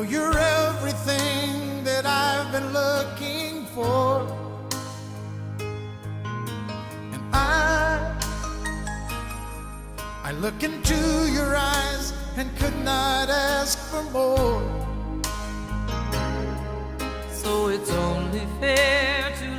know you're everything that I've been looking for. And I look into your eyes and could not ask for more. So it's only fair to